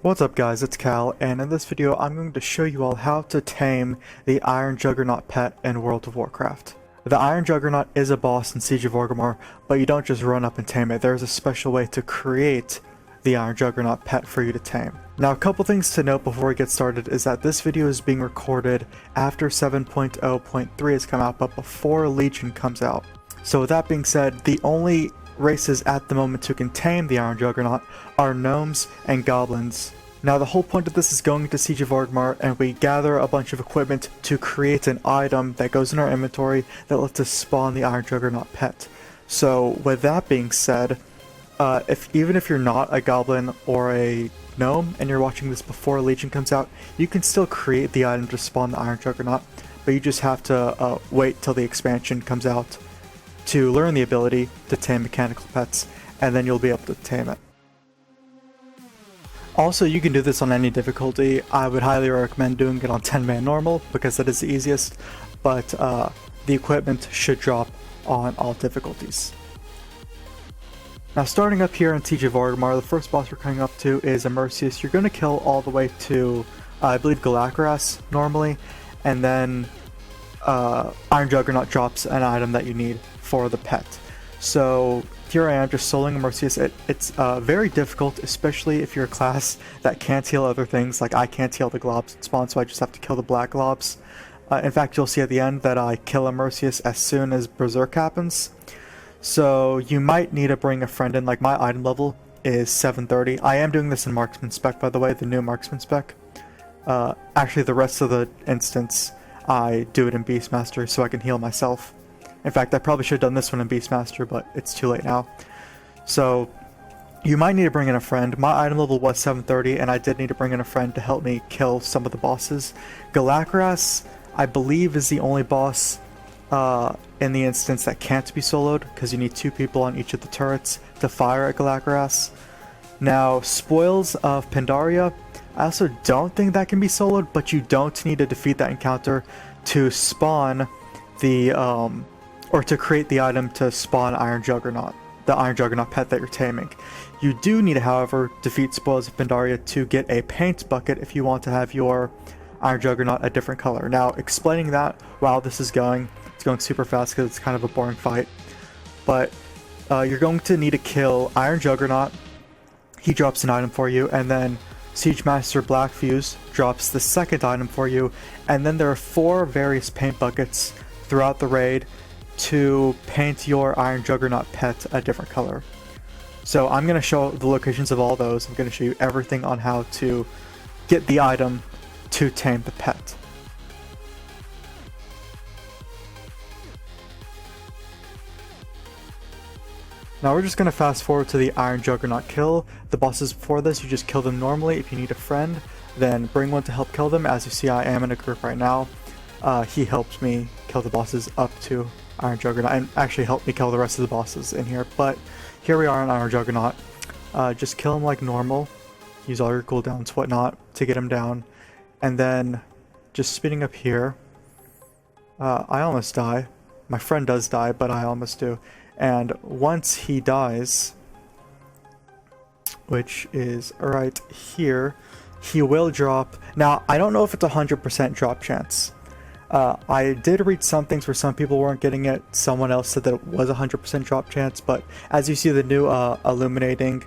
What's up guys, it's Cal, and in this video I'm going to show you all how to tame the Iron Juggernaut Pet in World of Warcraft. The Iron Juggernaut is a boss in Siege of Orgrimmar, but you don't just run up and tame it. There's a special way to create the Iron Juggernaut Pet for you to tame. Now a couple things to note before we get started is that this video is being recorded after 7.0.3 has come out, but before Legion comes out. So with that being said, the only races at the moment who can tame the Iron Juggernaut are gnomes and goblins. Now the whole point of this is going into Siege of Orgrimmar and we gather a bunch of equipment to create an item that goes in our inventory that lets us spawn the Iron Juggernaut Pet. So with that being said, even if you're not a goblin or a gnome and you're watching this before Legion comes out, you can still create the item to spawn the Iron Juggernaut, but you just have to wait till the expansion comes out to learn the ability to tame mechanical pets, and then you'll be able to tame it. Also, you can do this on any difficulty. I would highly recommend doing it on 10-man normal because that is the easiest, but the equipment should drop on all difficulties. Now starting up here in Siege of Orgrimmar, the first boss we're coming up to is Immerseus. You're going to kill all the way to, I believe, Galacras normally, and then Iron Juggernaut drops an item that you need for the pet. So here I am just soloing Immerseus. It's very difficult, especially if you're a class that can't heal other things. Like I can't heal the globs that spawn, so I just have to kill the black globs. In fact, you'll see at the end that I kill Immerseus as soon as Berserk happens. So you might need to bring a friend in. Like my item level is 730. I am doing this in Marksman spec, by the way, the new Marksman spec. Actually, the rest of the instance I do it in Beastmaster so I can heal myself. In fact, I probably should have done this one in Beastmaster, but it's too late now. So you might need to bring in a friend. My item level was 730, and I did need to bring in a friend to help me kill some of the bosses. Galacras, I believe, is the only boss in the instance that can't be soloed, because you need 2 people on each of the turrets to fire at Galacras. Now, Spoils of Pandaria, I also don't think that can be soloed, but you don't need to defeat that encounter to spawn the or to create the item to spawn Iron Juggernaut, the Iron Juggernaut Pet that you're taming. You do need to, however, defeat Spoils of Pandaria to get a paint bucket if you want to have your Iron Juggernaut a different color. Now, explaining that while this is going, it's going super fast because it's kind of a boring fight, but you're going to need to kill Iron Juggernaut. He drops an item for you, and then Siege Master Blackfuse drops the second item for you, and then there are 4 various paint buckets throughout the raid to paint your Iron Juggernaut Pet a different color. So I'm going to show the locations of all those. I'm going to show you everything on how to get the item to tame the pet. Now we're just going to fast forward to the Iron Juggernaut kill. The bosses before this, you just kill them normally. If you need a friend, then bring one to help kill them. As you see, I am in a group right now. He helped me kill the bosses up to Iron Juggernaut, and actually helped me kill the rest of the bosses in here. But here we are on Iron Juggernaut. Just kill him like normal. Use all your cooldowns, whatnot, to get him down. And then just speeding up here. I almost die. My friend does die, but I almost do. And once he dies, which is right here, he will drop. Now, I don't know if it's 100% drop chance. I did read some things where some people weren't getting it. Someone else said that it was 100% drop chance, but as you see the new illuminating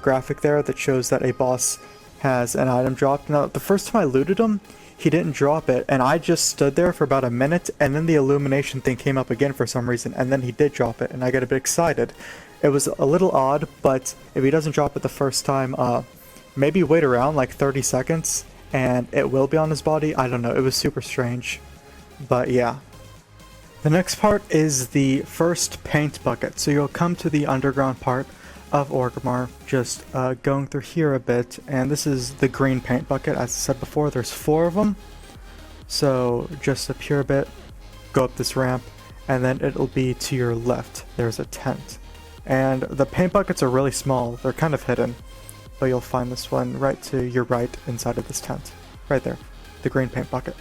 graphic there that shows that a boss has an item dropped. Now, the first time I looted him, he didn't drop it, and I just stood there for about a minute, and then the illumination thing came up again for some reason, and then he did drop it, and I got a bit excited. It was a little odd, but if he doesn't drop it the first time, maybe wait around like 30 seconds, and it will be on his body. I don't know, it was super strange, but yeah. The next part is the first paint bucket. So you'll come to the underground part of Orgrimmar, just going through here a bit, and this is the green paint bucket. As I said before, there's 4 of them. So just up here a bit, go up this ramp, and then it'll be to your left. There's a tent. And the paint buckets are really small, they're kind of hidden, but you'll find this one right to your right inside of this tent. Right there, the green paint bucket.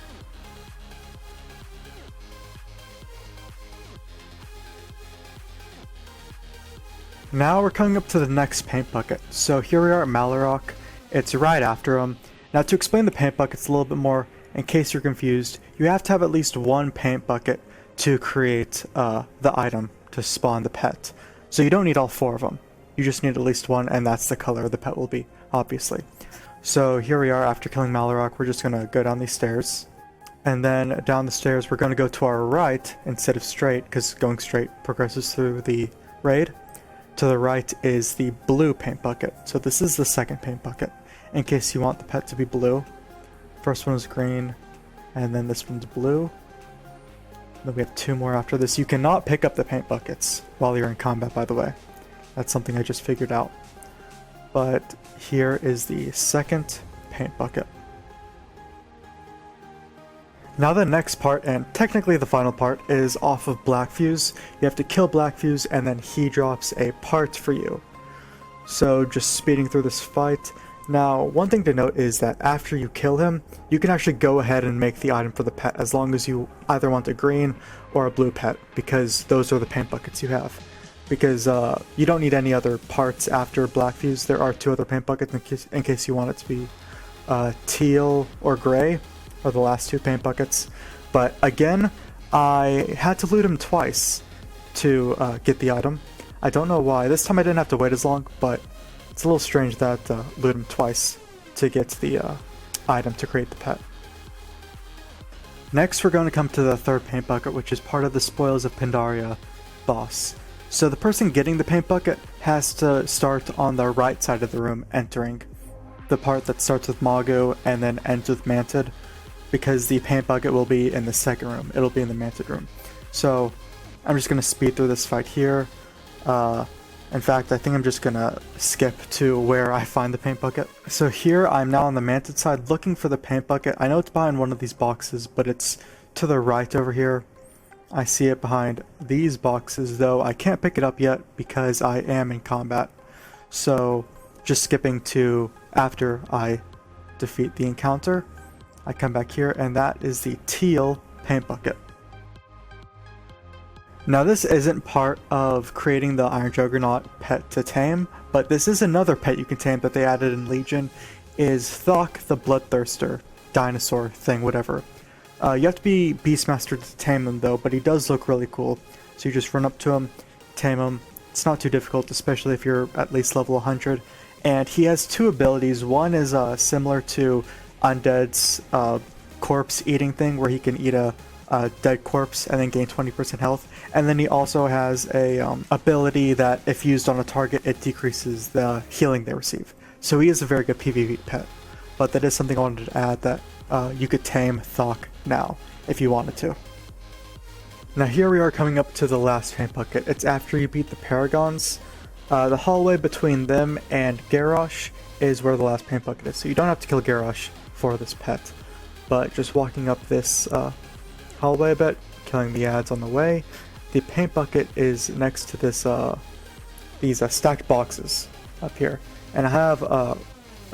Now we're coming up to the next paint bucket. So here we are at Malorok, it's right after them. Now to explain the paint buckets a little bit more, in case you're confused, you have to have at least one paint bucket to create the item to spawn the pet. So you don't need all 4 of them. You just need at least one, and that's the color the pet will be, obviously. So here we are after killing Malorok. We're just going to go down these stairs. And then down the stairs we're going to go to our right instead of straight, because going straight progresses through the raid. To the right is the blue paint bucket. So this is the second paint bucket, in case you want the pet to be blue. First one is green, and then this one's blue. Then we have 2 more after this. You cannot pick up the paint buckets while you're in combat, by the way. That's something I just figured out. But here is the second paint bucket. Now the next part, and technically the final part, is off of Blackfuse. You have to kill Blackfuse, and then he drops a part for you. So just speeding through this fight. Now, one thing to note is that after you kill him, you can actually go ahead and make the item for the pet, as long as you either want a green or a blue pet, because those are the paint buckets you have. Because you don't need any other parts after Blackfuse. There are 2 other paint buckets in case you want it to be teal or gray, are the last 2 paint buckets. But again, I had to loot him twice to get the item. I don't know why. This time I didn't have to wait as long, but it's a little strange that loot him twice to get the item to create the pet. Next we're going to come to the third paint bucket, which is part of the Spoils of Pandaria boss. So the person getting the paint bucket has to start on the right side of the room, entering the part that starts with Magu and then ends with Mantid, because the paint bucket will be in the second room. It'll be in the Mantid room. So I'm just going to speed through this fight here. In fact, I think I'm just gonna skip to where I find the paint bucket. So here I'm now on the Mantid side looking for the paint bucket. I know it's behind one of these boxes, but it's to the right over here. I see it behind these boxes, though I can't pick it up yet because I am in combat. So just skipping to after I defeat the encounter, I come back here, and that is the teal paint bucket. Now this isn't part of creating the Iron Juggernaut pet to tame, but this is another pet you can tame that they added in Legion, is Thok the Bloodthirster, dinosaur thing, whatever. You have to be Beastmaster to tame him though, but he does look really cool. So you just run up to him, tame him. It's not too difficult, especially if you're at least level 100. And he has 2 abilities. One is similar to Undead's corpse eating thing, where he can eat a dead corpse and then gain 20% health, and then he also has a ability that if used on a target it decreases the healing they receive. So he is a very good PvP pet, but that is something I wanted to add, that you could tame Thok now if you wanted to. Now here we are coming up to the last paint bucket. It's after you beat the Paragons. The hallway between them and Garrosh is where the last paint bucket is, so you don't have to kill Garrosh for this pet, but just walking up this hallway a bit, killing the ads on the way. The paint bucket is next to this these stacked boxes up here, and I have a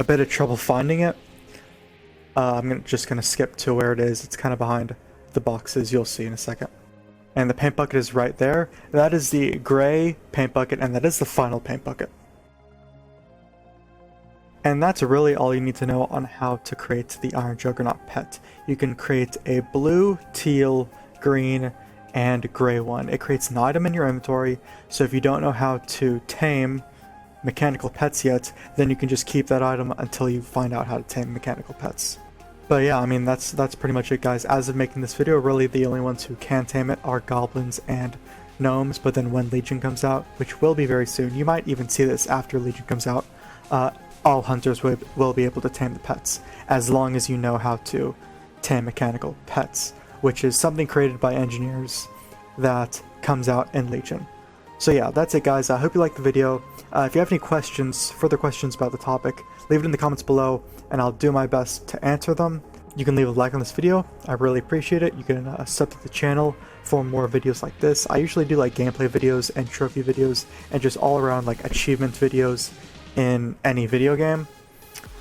bit of trouble finding it. I'm just gonna skip to where it is. It's kind of behind the boxes, you'll see in a second. And the paint bucket is right there. That is the gray paint bucket, and that is the final paint bucket. And that's really all you need to know on how to create the Iron Juggernaut pet. You can create a blue, teal, green, and gray one. It creates an item in your inventory, so if you don't know how to tame mechanical pets yet, then you can just keep that item until you find out how to tame mechanical pets. But yeah, I mean, that's pretty much it, guys. As of making this video, really the only ones who can tame it are goblins and gnomes, but then when Legion comes out, which will be very soon, you might even see this after Legion comes out, all hunters will be able to tame the pets, as long as you know how to tame mechanical pets, which is something created by engineers that comes out in Legion. So yeah, that's it, guys. I hope you liked the video. If you have any questions, further questions about the topic, leave it in the comments below, and I'll do my best to answer them. You can leave a like on this video. I really appreciate it. You can sub to the channel for more videos like this. I usually do like gameplay videos and trophy videos and just all around like achievement videos in any video game.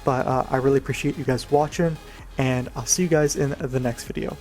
But I really appreciate you guys watching, and I'll see you guys in the next video.